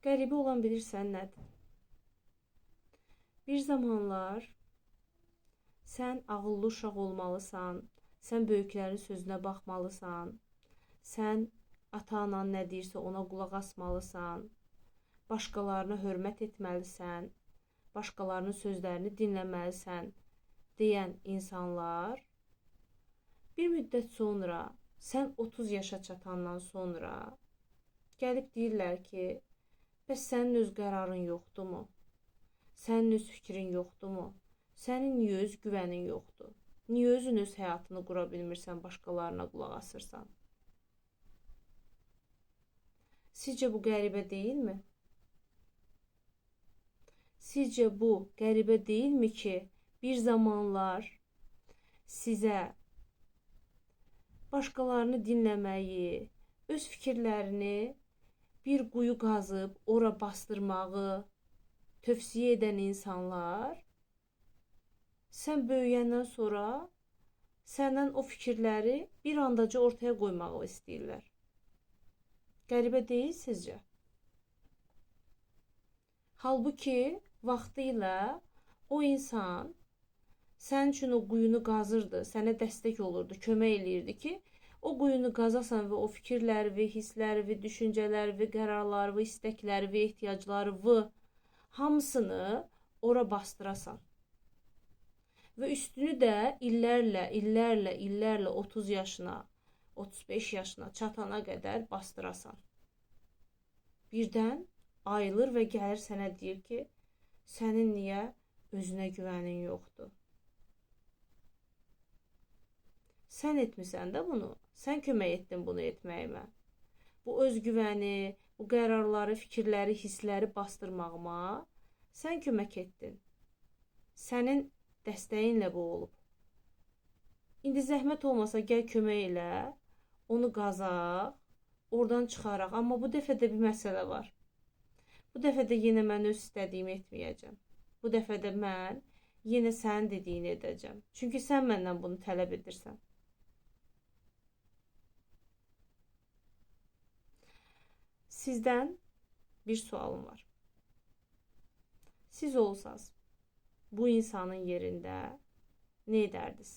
Qəribə olan bilirsən nədir? Bir zamanlar sən ağıllı uşaq olmalısan, sən böyüklərin sözünə baxmalısan, sən ata-anan nə deyirsə ona qulaq asmalısan, başqalarına hörmət etməlisən, başqalarının sözlərini dinləməlisən deyən insanlar bir müddət sonra, sən 30 yaşa çatandan sonra gəlib deyirlər ki, bəs sənin öz qərarın yoxdurmu? Sənin öz fikrin yoxdurmu? Sənin niyə öz güvənin yoxdur? Niyə özün öz həyatını qura bilmirsən, başqalarına qulaq asırsan? Sizcə bu qəribə deyilmi? Sizcə bu qəribə deyilmi ki, bir zamanlar sizə başqalarını dinləməyi, öz fikirlərini bir quyu qazıb ora bastırmağı tövsiyə edən insanlar sən böyüyəndən sonra səndən o fikirləri bir andaca ortaya qoymağı istəyirlər. Qəribə deyil sizcə? Halbuki vaxtilə o insan sənin üçün o quyunu qazırdı, sənə dəstək olurdu, kömək eləyirdi ki, o quyunu qazasan və o fikirləri, hissləri, düşüncələri, qərarları, istəkləri, ehtiyacları hamısını ora bastırasan. Və üstünü də illərlə 30 yaşına, 35 yaşına çatana qədər bastırasan. Birdən ayılır və gəlir sənə deyir ki, sənin niyə özünə güvənin yoxdur? Sən etmisən də bunu, sən kömək etdin bunu etməyimə. Bu özgüvəni, bu qərarları, fikirləri, hissləri bastırmağıma sən kömək etdin. Sənin dəstəyinlə bu olub. İndi zəhmət olmasa gəl kömək elə, onu qazaq, oradan çıxaraq. Amma bu dəfə də bir məsələ var. Bu dəfə də yenə mən öz istədiyimi etməyəcəm. Bu dəfə də mən yenə sənin dediyini edəcəm. Çünki sən məndən bunu tələb edirsən. Sizdən bir sualım var. Siz olsaz bu insanın yerində nə edərdiniz?